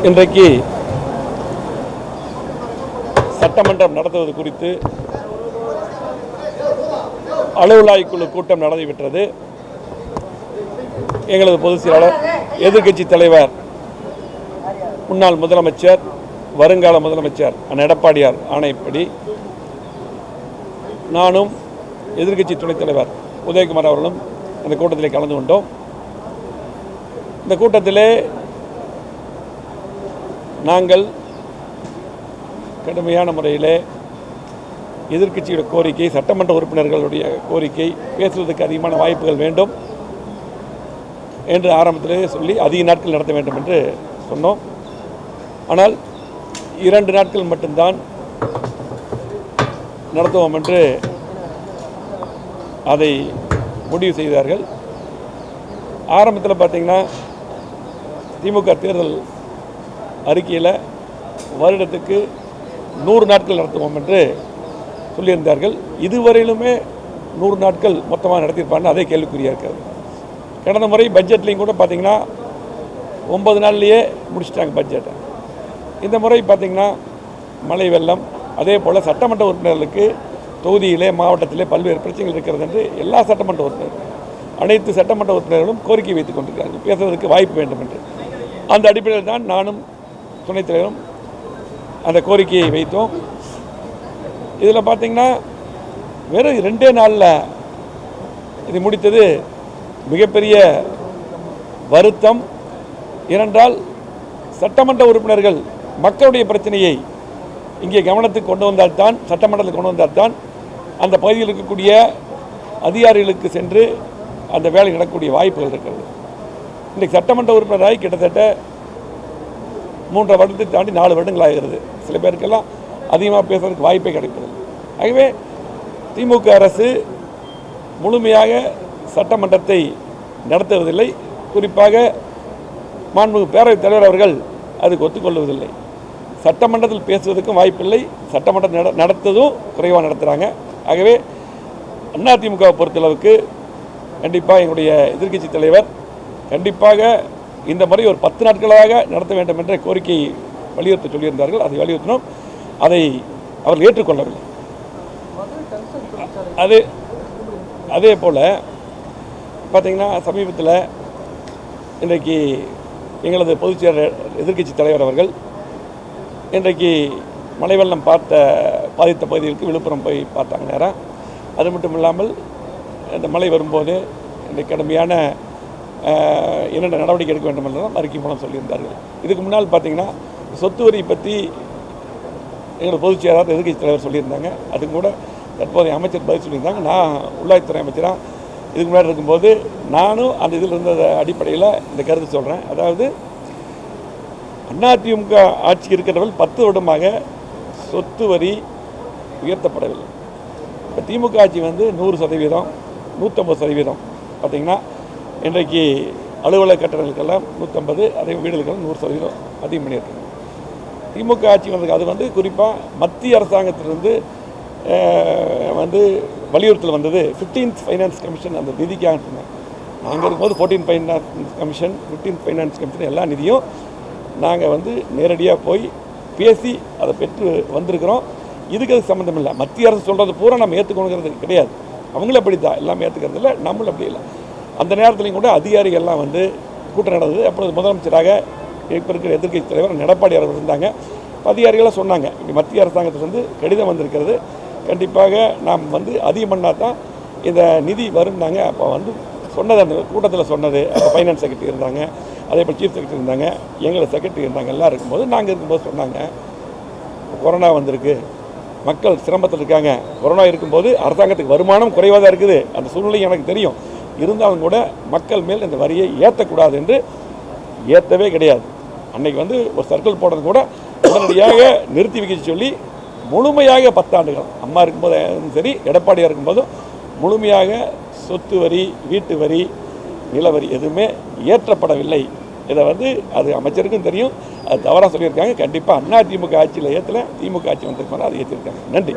இன்றைக்கு சட்டமன்றம் நடத்துவது குறித்து அலுவலாய்வு குழு கூட்டம் நடந்துவிட்டது. எங்களது பொதுச் செயலாளர், எதிர்க்கட்சி தலைவர், முன்னாள் முதலமைச்சர், வருங்கால முதலமைச்சர் அண்ணன் எடப்பாடியார் ஆணைப்படி நானும் எதிர்க்கட்சி துணைத் தலைவர் உதயகுமார் அவர்களும் அந்த கூட்டத்தில் கலந்து கொண்டோம். இந்த கூட்டத்திலே நாங்கள் கடுமையான முறையில் எதிர்க்கட்சியோட கோரிக்கை, சட்டமன்ற உறுப்பினர்களுடைய கோரிக்கை, பேசுவதற்கு அதிகமான வாய்ப்புகள் வேண்டும் என்று ஆரம்பத்திலே சொல்லி அதிக நாட்கள் நடத்த வேண்டும் என்று சொன்னோம். ஆனால் 2 நாட்கள் மட்டும்தான் நடத்துவோம் என்று அதை முடிவு செய்தார்கள். ஆரம்பத்தில் பார்த்தீங்கன்னா திமுக தேர்தல் அறிக்கையில் வருடத்துக்கு 100 நாட்கள் நடத்துவோம் என்று சொல்லியிருந்தார்கள். இதுவரையிலுமே 100 நாட்கள் மொத்தமாக நடத்தியிருப்பாங்க. அதே கேள்விக்குறியாக இருக்கிறது. கடந்த முறை பட்ஜெட்லேயும் கூட பார்த்திங்கன்னா 9 நாள்லேயே முடிச்சிட்டாங்க பட்ஜெட்டை. இந்த முறை பார்த்திங்கன்னா மழை வெள்ளம், அதே போல் சட்டமன்ற உறுப்பினர்களுக்கு தொகுதியிலே மாவட்டத்திலே பல்வேறு பிரச்சனைகள் இருக்கிறது என்று எல்லா சட்டமன்ற உறுப்பினர்களும், அனைத்து சட்டமன்ற உறுப்பினர்களும் கோரிக்கை வைத்துக் கொண்டிருக்கிறார்கள், பேசுவதற்கு வாய்ப்பு வேண்டும் என்று. அந்த அடிப்படையில் தான் நானும் துணைத் தலைவரும் அந்த கோரிக்கையை வைத்தோம். இதில் பார்த்திங்கன்னா வெறும் 2 நாளில் இது முடித்தது மிகப்பெரிய வருத்தம். ஏனென்றால் சட்டமன்ற உறுப்பினர்கள் மக்களுடைய பிரச்சனையை இங்கே கவனத்துக்கு கொண்டு வந்தால்தான், சட்டமன்றத்தில் கொண்டு வந்தால்தான் அந்த பகுதியில் இருக்கக்கூடிய அதிகாரிகளுக்கு சென்று அந்த வேலை நடக்கக்கூடிய வாய்ப்புகள் இருக்கிறது. இன்றைக்கு சட்டமன்ற உறுப்பினராகி கிட்டத்தட்ட 3 வருடத்தை தாண்டி 4 வருடங்கள் ஆகிறது. சில பேருக்கெல்லாம் அதிகமாக பேசுவதற்கு வாய்ப்பே கிடைப்பதில்லை. ஆகவே திமுக அரசு முழுமையாக சட்டமன்றத்தை நடத்துவதில்லை. குறிப்பாக மாண்புமிகு பேரவைத் தலைவர் அவர்கள் அதுக்கு ஒத்துக்கொள்வதில்லை. சட்டமன்றத்தில் பேசுவதற்கும் வாய்ப்பில்லை, சட்டமன்றம் நடத்ததும் குறைவாக நடத்துகிறாங்க. ஆகவே அதிமுகவை பொறுத்தளவுக்கு கண்டிப்பாக எங்களுடைய எதிர்க்கட்சி தலைவர் கண்டிப்பாக இந்த முறை ஒரு 10 நாட்களாக நடத்த வேண்டும் என்ற கோரிக்கையை வலியுறுத்த சொல்லியிருந்தார்கள். அதை வலியுறுத்தினோம். அதை அவர்கள் ஏற்றுக்கொள்ளவில்லை. அதே போல் பார்த்திங்கன்னா சமீபத்தில் இன்றைக்கு எங்களது பொதுச் செயலாளர், எதிர்க்கட்சி தலைவர் அவர்கள் இன்றைக்கு மழை வெள்ளம் பாதித்த பகுதிகளுக்கு விழுப்புரம் போய் பார்த்தாங்க நேரம். அது மட்டும் இல்லாமல் இந்த மழை வரும்போது இந்த கடுமையான என்னென்ன நடவடிக்கை எடுக்க வேண்டும் என்றும் அறிக்கை மூலம் சொல்லியிருந்தார்கள். இதுக்கு முன்னால் பார்த்திங்கன்னா சொத்து வரி பற்றி எங்களோட பொதுச் செயலாளர், எதிர்க்கட்சி தலைவர் சொல்லியிருந்தாங்க. அதுக்கு கூட தற்போதைய அமைச்சர் பதில் சொல்லியிருந்தாங்க. நான் உள்ளாட்சித்துறை அமைச்சராக இதுக்கு முன்னாடி இருக்கும்போது நானும் அந்த இதில் இருந்த அடிப்படையில் இந்த கருத்து சொல்கிறேன். அதாவது அதிமுக ஆட்சி இருக்கிறவர்கள் 10 வருடமாக சொத்து வரி உயர்த்தப்படவில்லை. இப்போ திமுக ஆட்சி 100%, 150% பார்த்திங்கன்னா இன்றைக்கு அலுவலக கட்டணங்களுக்கெல்லாம் 150, அதே வீடுகளுக்கெல்லாம் 100% அதிகம் பண்ணியிருக்காங்க. திமுக ஆட்சி அது குறிப்பாக மத்திய அரசாங்கத்திலிருந்து வலியுறுத்தல் வந்தது 15th ஃபைனான்ஸ் கமிஷன் அந்த நிதிக்காக சொன்னாங்க. நாங்கள் இருக்கும்போது 14th finance commission, 15th finance commission எல்லா நிதியும் நாங்கள் நேரடியாக போய் பேசி அதை பெற்று வந்திருக்கிறோம். இதுக்கு அது சம்மந்தம் இல்லை. மத்திய அரசு சொல்கிறது பூரா நம்ம ஏற்றுக்கணுங்கிறது கிடையாது. அவங்களும் அப்படி தான் எல்லாமே ஏற்றுக்கிறது இல்லை, நம்மளும் அப்படி இல்லை. அந்த நேரத்துலையும் கூட அதிகாரிகள்லாம் கூட்டம் நடந்தது. அப்பொழுது முதலமைச்சராக இப்போ இருக்கிற எதிர்க்கட்சி தலைவர் எடப்பாடி அவர்கள் இருந்தாங்க. அதிகாரிகளாக சொன்னாங்க, இப்படி மத்திய அரசாங்கத்துக்கு கடிதம் வந்திருக்கிறது, கண்டிப்பாக நாம் அதிகம் பண்ணால் தான் இந்த நிதி வரும்னாங்க. அப்போ சொன்னது, அந்த கூட்டத்தில் சொன்னது, அப்போ ஃபைனான்ஸ் செக்ரட்டரி இருந்தாங்க, அதே போல் சீஃப் செக்ரட்டரி இருந்தாங்க, எங்களை செக்ரட்டரி இருந்தாங்க, எல்லாம் இருக்கும்போது நாங்கள் இருக்கும்போது சொன்னாங்க, கொரோனா வந்திருக்கு, மக்கள் சிரமத்தில் இருக்காங்க. கொரோனா இருக்கும்போது அரசாங்கத்துக்கு வருமானம் குறைவாக தான் இருக்குது, அந்த சூழ்நிலை எனக்கு தெரியும். இருந்தாலும் கூட மக்கள் மேல் இந்த வரியை ஏற்றக்கூடாது என்று ஏற்றவே கிடையாது. அன்றைக்கி ஒரு சர்க்கிள் போடுறது கூட உடனடியாக நிறுத்தி வைக்க சொல்லி முழுமையாக 10 ஆண்டுகள் அம்மா இருக்கும்போது சரி, எடப்பாடியாக இருக்கும்போதும் முழுமையாக சொத்து வரி, வீட்டு வரி, நிலவரி எதுவுமே ஏற்றப்படவில்லை. இதை அது அமைச்சருக்கும் தெரியும். அது தவறாக சொல்லியிருக்காங்க. கண்டிப்பாக அதிமுக ஆட்சியில் ஏற்றலை, திமுக ஆட்சி வந்திருக்காங்க, அதை ஏற்றிருக்காங்க. நன்றி.